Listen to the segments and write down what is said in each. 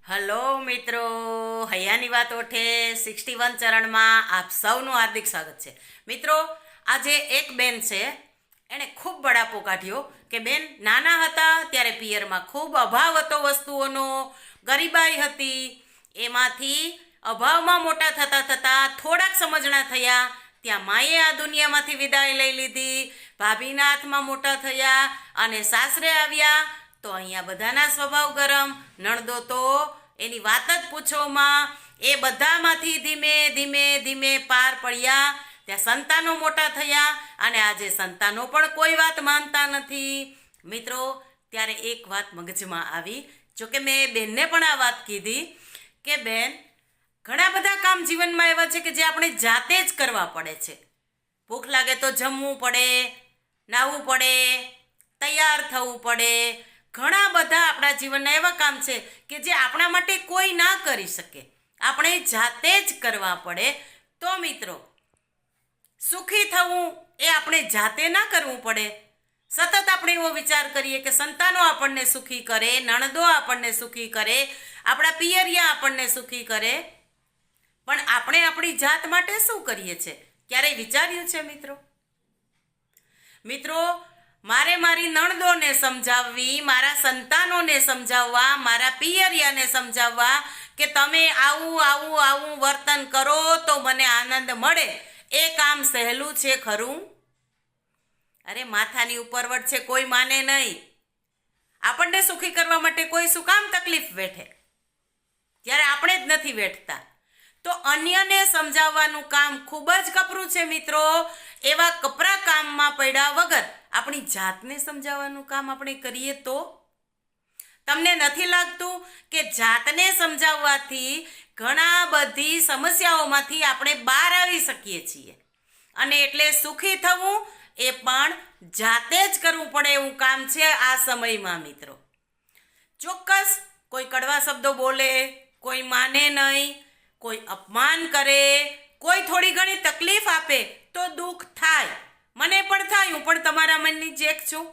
Hello મિત્રો, હૈયાની વાત ઓઠે 61 ચરણમાં આપ સૌનું હાર્દિક સ્વાગત છે. મિત્રો, આજે એક બેન છે, એણે ખૂબ બડાપો કાઢ્યો કે બેન નાના હતા ત્યારે પિયરમાં ખૂબ અભાવ હતો વસ્તુઓનો, ગરીબાઈ હતી. એમાંથી અભાવમાં મોટા થતાં થતાં થોડાક સમજણા થયા ત્યાં માએ આ દુનિયામાંથી વિદાય લઈ લીધી. ભાભીના હાથમાં મોટા થયા અને સાસરે આવ્યા તો અહીંયા બધાના સ્વભાવ ગરમ, નણદો તો એની વાત જ પૂછોમાં. એ બધામાંથી ધીમે ધીમે ધીમે પાર પડ્યા. ત્યાં સંતાનો મોટા થયા અને આજે સંતાનો પણ કોઈ વાત માનતા નથી. મિત્રો, ત્યારે એક વાત મગજમાં આવી, જોકે મેં બેનને પણ આ વાત કીધી કે બેન, ઘણા બધા કામ જીવનમાં એવા છે કે જે આપણે જાતે જ કરવા પડે છે. ભૂખ લાગે તો જમવું પડે, નાહવું પડે, તૈયાર થવું પડે. ઘણા બધા આપણા જીવનના એવા કામ છે કે જે આપણા માટે કોઈ ના કરી શકે, આપણે જાતે જ કરવા પડે. તો મિત્રો, સુખી થવું એ આપણે જાતે ના કરવું પડે. સતત આપણે એવો વિચાર કરીએ કે સંતાનો આપણને સુખી કરે, નણદો આપણને સુખી કરે, આપણા પિયરિયા આપણને સુખી કરે, પણ આપણે આપણી જાત માટે શું કરીએ છીએ? ક્યારેય વિચાર્યું છે મિત્રો? મિત્રો, મારે મારી નણદોને સમજાવવી, મારા સંતાનોને સમજાવવા, મારા પિયરિયાને સમજાવવા કે તમે આવું આવું આવું વર્તન કરો તો મને આનંદ મળે, એ કામ સહેલું છે ખરું? અરે માથાની ઉપરવટ છે, કોઈ માને નહીં. આપણને સુખી કરવા માટે કોઈ શું કામ તકલીફ વેઠે જ્યારે આપણે જ નથી વેઠતા? તો અન્યને સમજાવવાનું કામ ખૂબ જ કપરું છે મિત્રો. એવા કપરા કામમાં પડ્યા વગર આપણી જાતને સમજાવવાનું કામ આપણે કરીએ તો? તમને નથી લાગતું કે જાતને સમજાવવાથી ઘણા બધી સમસ્યાઓમાંથી આપણે બહાર આવી શકીએ છીએ? અને એટલે સુખી થવું એ પણ જાતે જ કરવું પડે એવું કામ છે આ સમયમાં મિત્રો. ચોક્કસ કોઈ કડવા શબ્દો બોલે, કોઈ માને નહીં, કોઈ અપમાન કરે, કોઈ થોડી ઘણી તકલીફ આપે તો દુઃખ થાય. મને પણ થાય, હું પણ તમારા મનની જ એક છું.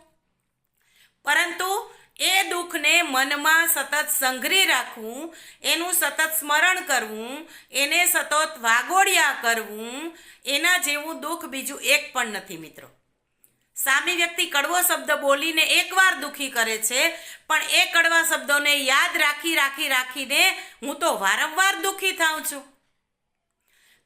પરંતુ એ દુઃખને મનમાં સતત સંઘરી રાખવું, એનું સતત સ્મરણ કરવું, એને સતત વાગોળ્યા કરવું, એના જેવું દુઃખ બીજું એક પણ નથી મિત્રો. સામી વ્યક્તિ કડવો શબ્દ બોલીને એકવાર દુઃખી કરે છે, પણ એ કડવા શબ્દોને યાદ રાખીને હું તો વારંવાર દુઃખી થાઉં છું.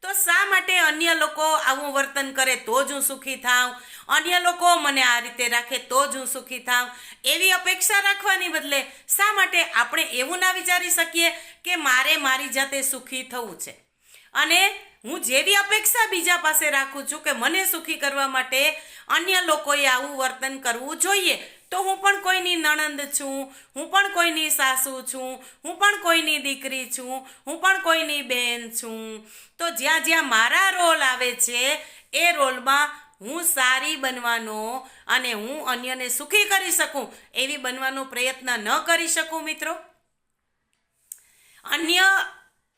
તો શા માટે અન્ય લોકો આવું વર્તન કરે તો જ હું સુખી થાઉં, અન્ય લોકો મને આ રીતે રાખે તો જ હું સુખી થાઉં, એવી અપેક્ષા રાખવાની બદલે શા માટે આપણે એવું ના વિચારી શકીએ કે મારે મારી જાતે સુખી થવું છે, અને હું જેવી અપેક્ષા બીજા પાસે રાખું છું કે મને સુખી કરવા માટે અન્ય લોકોએ આવું વર્તન કરવું જોઈએ, તો હું પણ કોઈની નણંદ છું, હું પણ કોઈની સાસુ છું, હું પણ કોઈની દીકરી છું, હું પણ કોઈની બહેન છું. તો જ્યાં જ્યાં મારા રોલ આવે છે એ રોલમાં હું સારી બનવાનો અને હું અન્યને સુખી કરી શકું એવી બનવાનો પ્રયત્ન ન કરી શકું મિત્રો? અન્ય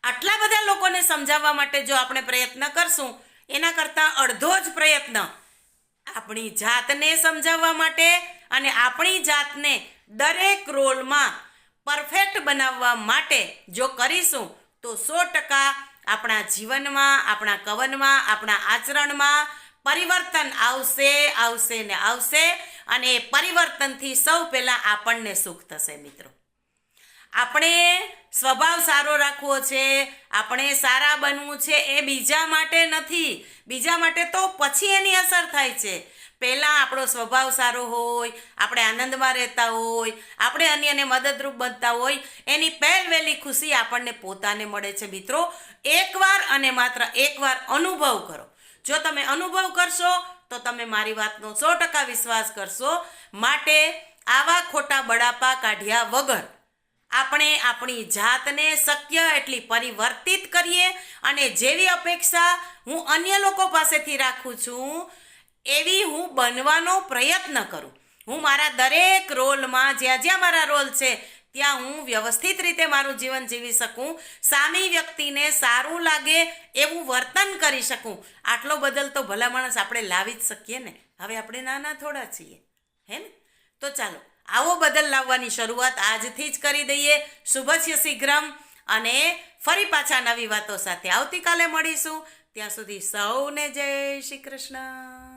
આટલા બધા લોકોને સમજાવવા માટે જો આપણે પ્રયત્ન કરશું, એના કરતાં અડધો જ પ્રયત્ન આપણી જાતને સમજાવવા માટે અને આપણી જાતને દરેક રોલમાં પરફેક્ટ બનાવવા માટે જો કરીશું તો 100% આપણા જીવનમાં, આપણા કવનમાં, આપણા આચરણમાં પરિવર્તન આવશે ને આવશે. અને એ પરિવર્તનથી સૌ પહેલાં આપણને સુખ થશે મિત્રો. આપણે સ્વભાવ સારો રાખવો છે, આપણે સારા બનવું છે, એ બીજા માટે નથી. બીજા માટે તો પછી એની અસર થાય છે. પહેલાં આપણો સ્વભાવ સારો હોય, આપણે આનંદમાં રહેતા હોય, આપણે અન્યને મદદરૂપ બનતા હોય, એની પહેલવહેલી ખુશી આપણને પોતાને મળે છે મિત્રો. એકવાર અને માત્ર એકવાર અનુભવ કરો. જો તમે અનુભવ કરશો તો તમે મારી વાતનો 100% વિશ્વાસ કરશો. માટે આવા ખોટા બડાપા કાઢ્યા વગર આપણે આપણી જાતને શક્ય એટલી પરિવર્તિત કરીએ અને જેવી અપેક્ષા હું અન્ય લોકો પાસેથી રાખું છું એવી હું બનવાનો પ્રયત્ન કરું. હું મારા દરેક રોલમાં, જ્યાં જ્યાં મારા રોલ છે ત્યાં હું વ્યવસ્થિત રીતે મારું જીવન જીવી શકું, સામી વ્યક્તિને સારું લાગે એવું વર્તન કરી શકું. આટલો બદલ તો ભલા માણસ આપણે લાવી જ શકીએ ને. હવે આપણે નાના થોડા છીએ, હે ને? તો ચાલો આવો બદલ લાવવાની શરૂઆત આજથી જ કરી દઈએ. શુભસ્ય શીઘ્રમ. અને ફરી પાછા નવી વાતો સાથે આવતીકાલે મળીશું. ત્યાં સુધી સૌને જય શ્રી કૃષ્ણ.